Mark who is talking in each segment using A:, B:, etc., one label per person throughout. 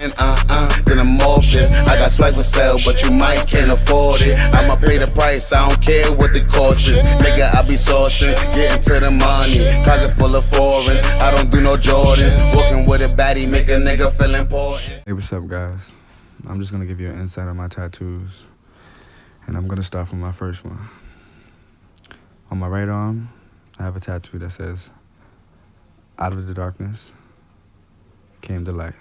A: Then I'm off this. I got swag for sale, but you might can't afford it. I'ma pay the price, I don't care what the cost is. Nigga, I be saucing, getting to the money. Closet full of foreigns, I don't do no Jordans. Walking with a baddie, make a nigga feel important.
B: Hey, what's up, guys? I'm just gonna give you an insight on my tattoos. And I'm gonna start from my first one. On my right arm, I have a tattoo that says, "Out of the darkness came the light."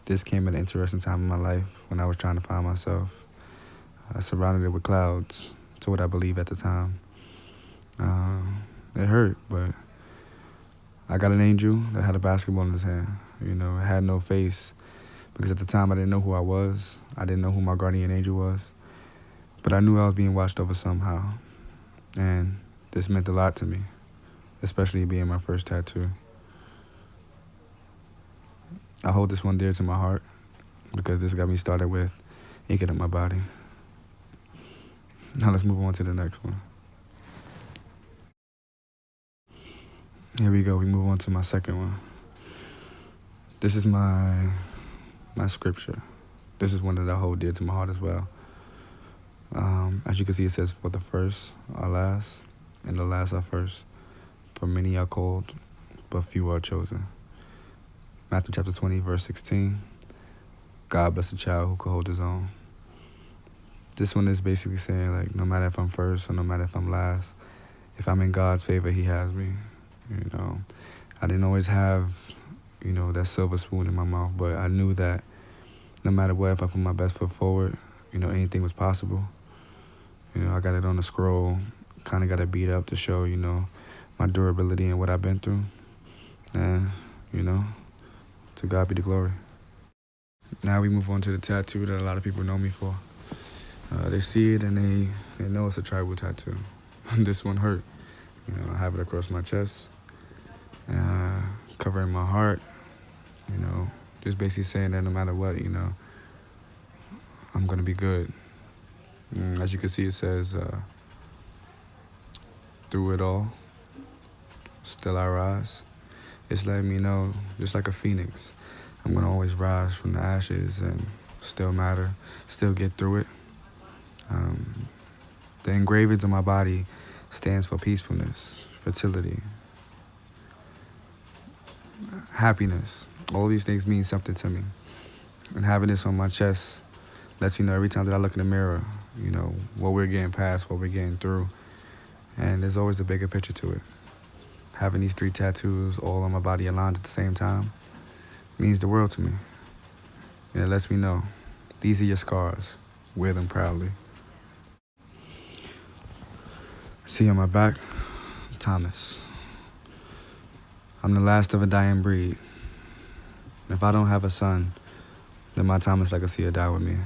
B: This came at an interesting time in my life when I was trying to find myself. I surrounded it with clouds, to what I believe at the time. It hurt, but I got an angel that had a basketball in his hand. You know, it had no face, because at the time I didn't know who I was. I didn't know who my guardian angel was. But I knew I was being watched over somehow. And this meant a lot to me, especially being my first tattoo. I hold this one dear to my heart because this got me started with inking up my body. Now let's move on to the next one. Here we go, we move on to my second one. This is my scripture. This is one that I hold dear to my heart as well. As you can see, it says, "For the first are last, and the last are first. For many are called, but few are chosen." Matthew chapter 20, verse 16. God bless the child who could hold his own. This one is basically saying, like, no matter if I'm first or no matter if I'm last, if I'm in God's favor, he has me. You know, I didn't always have, you know, that silver spoon in my mouth, but I knew that no matter what, if I put my best foot forward, you know, anything was possible. You know, I got it on the scroll, kind of got it beat up to show, you know, my durability and what I've been through. And, you know, to God be the glory. Now we move on to the tattoo that a lot of people know me for. They see it and they know it's a tribal tattoo. This one hurt. You know, I have it across my chest, covering my heart. You know, just basically saying that no matter what, you know, I'm gonna be good. As you can see, it says, "Through it all, still I rise." It's letting me know, just like a phoenix, I'm gonna always rise from the ashes and still matter, still get through it. The engravings on my body stands for peacefulness, fertility, happiness. All these things mean something to me. And having this on my chest lets me know every time that I look in the mirror, you know, what we're getting past, what we're getting through. And there's always a bigger picture to it. Having these 3 tattoos all on my body aligned at the same time means the world to me. And it lets me know, these are your scars. Wear them proudly. See on my back, Thomas. I'm the last of a dying breed. And if I don't have a son, then my Thomas legacy will die with me.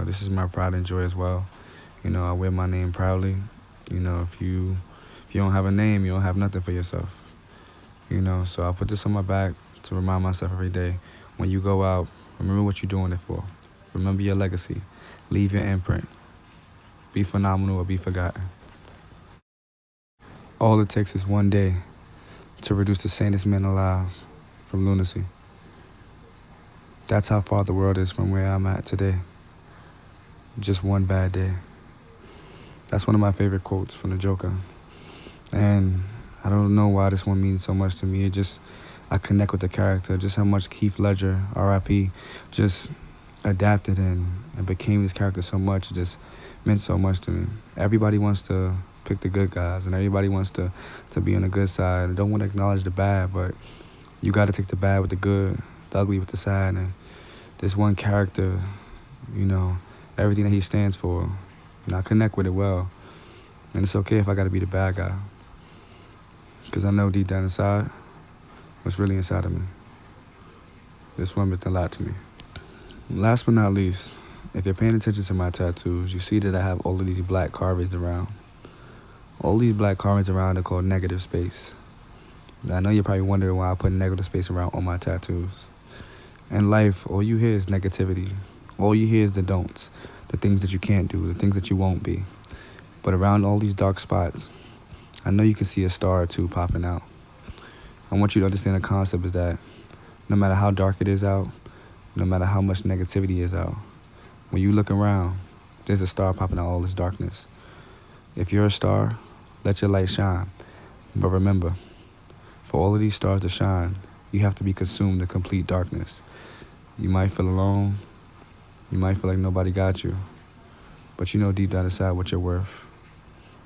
B: This is my pride and joy as well. You know, I wear my name proudly. You know, if you don't have a name, you don't have nothing for yourself. You know, so I put this on my back to remind myself every day, when you go out, remember what you're doing it for. Remember your legacy. Leave your imprint. Be phenomenal or be forgotten. All it takes is one day to reduce the sanest man alive from lunacy. That's how far the world is from where I'm at today. Just one bad day. That's one of my favorite quotes from the Joker. And I don't know why this one means so much to me. I connect with the character, just how much Keith Ledger, R.I.P., just adapted and became this character so much. It just meant so much to me. Everybody wants to pick the good guys, and everybody wants to be on the good side. I don't want to acknowledge the bad, but you got to take the bad with the good, the ugly with the sad. And this one character, you know, everything that he stands for, and I connect with it well. And it's okay if I got to be the bad guy, because I know deep down inside what's really inside of me. This one meant a lot to me. Last but not least, if you're paying attention to my tattoos, you see that I have all of these black carvings around. All these black carvings around are called negative space. Now, I know you're probably wondering why I put negative space around all my tattoos. In life, all you hear is negativity. All you hear is the don'ts, the things that you can't do, the things that you won't be. But around all these dark spots, I know you can see a star or two popping out. I want you to understand the concept is that no matter how dark it is out, no matter how much negativity is out. When you look around, there's a star popping out all this darkness. If you're a star, let your light shine. But remember, for all of these stars to shine, you have to be consumed in complete darkness. You might feel alone. You might feel like nobody got you. But you know deep down inside what you're worth.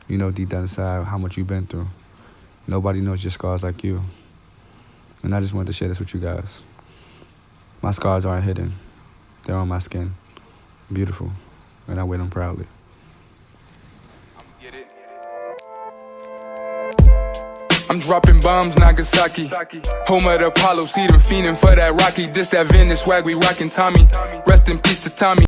B: You know deep down inside how much you've been through. Nobody knows your scars like you. And I just wanted to share this with you guys. My scars aren't hidden. They're on my skin. Beautiful. And I wear them proudly.
C: I'm dropping bombs, Nagasaki. Home of the Apollo, see them fiending for that Rocky. This that Venice swag, we rockin' Tommy. Rest in peace to Tommy.